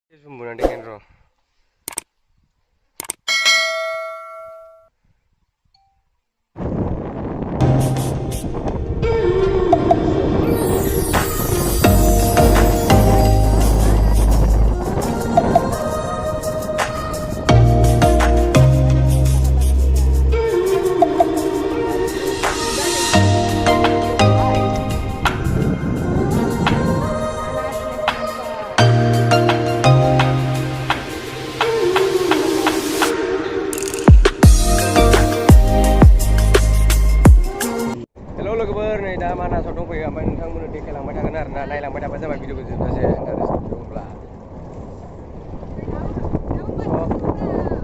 Sumbunan dengan roh. नै दा मानासाव दंफैयो ओमफ्राय नोंथांमोननो देखायलांबाय थागोन आरो ना नायलांबाय थाबानो जाबाय भिडिअखौ जोबजासे दंब्ला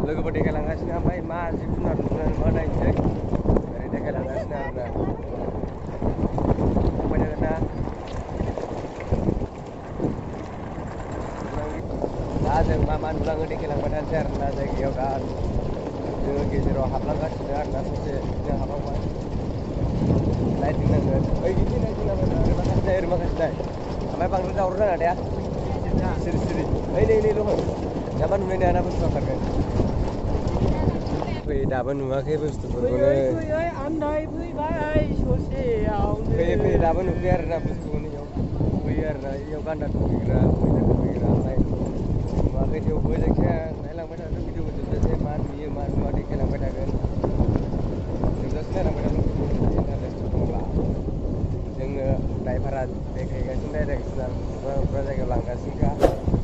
लोगोफोर देखायलांगासिनो ओमफ्राय मा जिब जुनार नुनानै मा नायनोसै ओरै देखायलांगासिनो आरो ना थांबाय थागोन ना दा जों मा नुलाङो देखायलांबाय थानोसै आरो ना जायगायाव दा जोङो गेजेराव हाबलांगासिनो आरो ना ससे जों हाबलांबाय लाइटिं नांगोन ओइ बिदि लाइटिं नांगोन आरो माखासे नाय ओमफ्राय बांद्राय दावराव नाङा दे सिरि सिरि ओइ नैल' दाबा नुनाय नङाना बुस्थुआ खारगोन फै दाबो नुवाखै बुस्थुफोरखौनो फैयै दाबो नुखै आरो ना बुस्थुखौनो इयाव फैयो आरो ना इयाव गान्दा दुगैग्रा मैदेर दुगैग्रा ओमफ्राय नुवाखै थेवबो जायखिजाया नायलांबाय थागोन भिडिअखौ जोबजासे मा नुयो मा नुवा देखायलांबाय थागोन जोबजासे नायलांबाय थागोन इन्टारेस्ट दंब्ला जोंनो ड्राइभारा देखायगासिनो डाइरेक्सना बबेबा जायगायाव लांगासिनोखा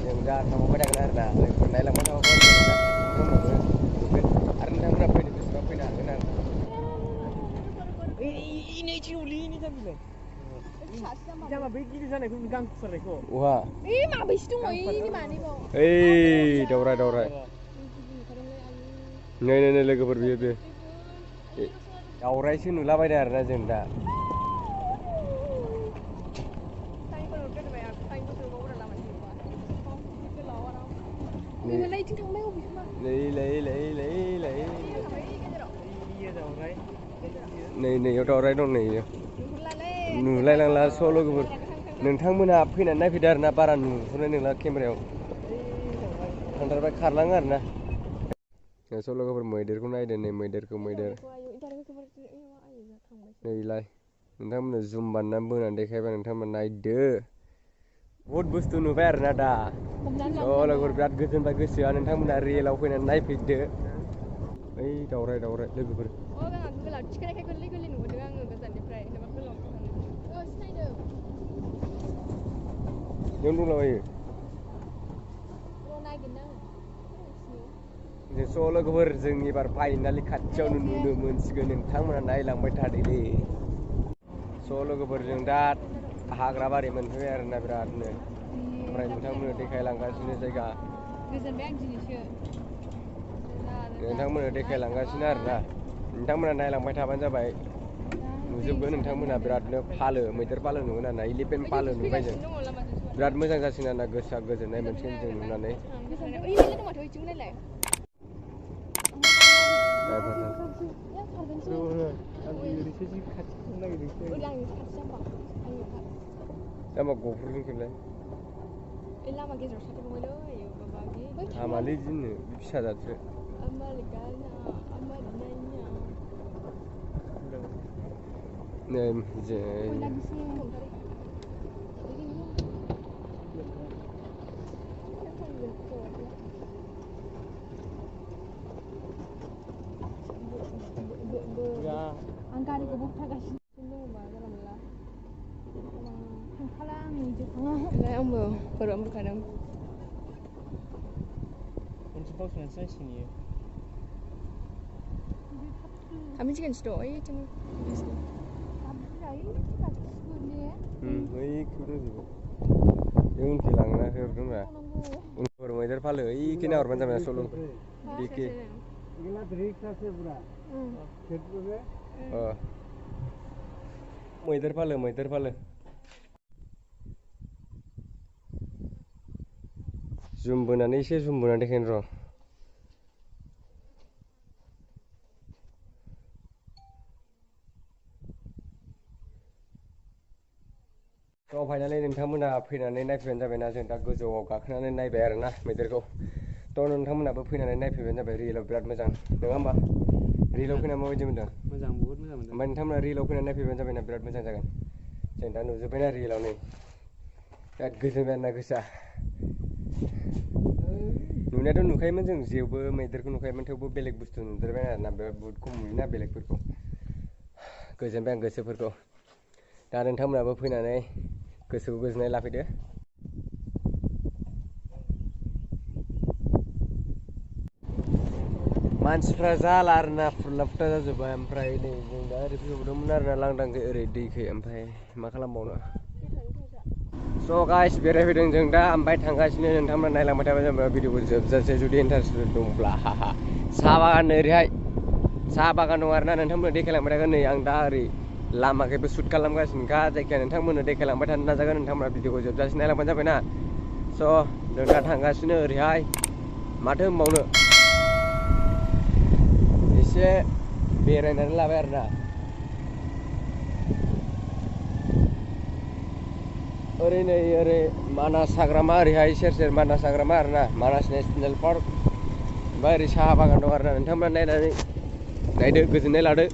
जों दा थांबाय थागोन आरो ना लोगोफोर नायलांबाय थाबाबो नोंथांमोनाबो नुगोन आरो नोंथांमोना फैनो गोसोबा फैनो हागोन आरो ओइ दावराय नै लोगोफोर बियो दावरायसो नुलाबायदों आरोना जों दा नैयाव दावराय दं नै नुलायलांला स' लोगोफोर नोंथांमोना फैनानै नायफैदो आरो ना बारा नुहुरनाय नंला केमेरायाव थांद्रायबा खारलाङो आरो ना स' लोगोफोर मैदेरखौ नायदो नै मैदेर नैलाय नोंथांमोननो जुम बानायनानै बोनानै देखायबाय नोंथांमोना नायदो बहुद बुस्थु नुबाय आरो ना दा स' लोगोफोर बिराद गोजोनबाय गोसोआ नोंथांमोना रियेलाव फैनानै नायफैदो ओइ दावराय लोगोफोर बेयावनो दंलाबायो स' लोगोफोर जों एबार फाइनालि खाथियावनो नुनो मोनसिगोन नोंथांमोना नायलांबाय थादोलै स' लोगोफोर जों दा हाग्रा बारि मोनफैबाय आरोना बिरादनो ओमफ्राय नोंथांमोननो देखायलांगासिनो जायगा नोंथांमोननो देखायलांगासिनो आरोना नोंथांमोना नायलांबाय थाबानो जाबाय नुजोबगोन नोंथांमोना बिरादनो मैदेर फालो नुगोन आरोना इलिफेन्ट फालो नुबाय जों बिराद मोजां जासिगोन आरोना गोसोआ गोजोननाय मोनसिगोन जों नुनानै लामा गफुरजों खेबलाय लामा गेजेराव साथाय हामालै दिननो फिसा जाथसो नै आं गारिखौ बोबथागासिनो दङबा जानला मोनला थांखाला आं इदि थाङा आंबो बोरैबा मोनखादों खनसे बावसोनासो नांसिगोन इयो थामहिनसिगोनसोथ' ओइथिं उनखि लांना हरदोंब्रा उनफोर मैदेर फालो ओइखि नाहरबानो जाबाय सल' बेखि मैदेर फालो जुम बोनानै एसे जुम बोनानै देखायनो र' फाइनालि नोंथांमोना फैनानै नायफैबानो जाबायना जों दा गोजौआव गाखोनानै नायबाय आरोना मैदेरखौ थ' नोंथांमोनाबो फैनानै नायफैबानो जाबाय रियेलाव बिराद मोजां नङा होमबा रियेलाव फैना माबायदि मोनदों मोजां बहुत मोजां मोनदों ओमफ्राय नोंथांमोना रियेलाव फैनानै नायफैबानो जाबायना बिराद मोजां जागोन जों दा नुजोब्बायना रियेलाव नै बिराद गोजोनबाय आरोना गोसोआ नुनायाथ' नुखायोमोन जों जेवबो मैदेरखौ नुखायोमोन थेवबो बेलेग बुस्थु नुदेरबाय आरोना बहुत खम नुयोना बेलेगफोरखौ गोजोनबाय आं गोसोफोरखौ दा नोंथांमोनाबो फैनानै गोसोखौ गोजोननाय लाफैदो मानसिफ्रा जाला आरोना फुरला फुटा जाजोब्बाय ओमफ्राय नै जों दा ओरै फैबावदोंमोन आरोना लांदांखै ओरै दैखै ओमफ्राय मा खालामबावनो स' गाइस बेरायफैदों जों दा ओमफ्राय थांगासिनो नोंथांमोना नायलांबाय थाबाय जेनेबा भिडिअखौ जोबजासे जुदि इन्टारेस्टेड दंब्ला साहा बागान ओरैहाय साहा बागान दं आरोना नोंथांमोना देखायलांबाय थागोन नै आं दा ओरै लामाखैबो शुट खालामगासिनोखा जायखिया नोंथांमोननो देखायलांबाय थानो नाजागोन नोंथांमोना भिडिअखौ जोबजासे नायलांबानो जाबायना स' जों दा थांगासिनो ओरैहाय माथो होनबावनो एसे बेरायनानै लाबाय आरोना ओरै नै ओरै मानास हाग्रामा ओरैहाय सेर सेर मानास हाग्रामा आरोना मानास नेसनेल पार्क ओमफ्राय ओरै साहा बागान दं आरोना नोंथांमोना नायनानै नायदो गोजोननाय लादो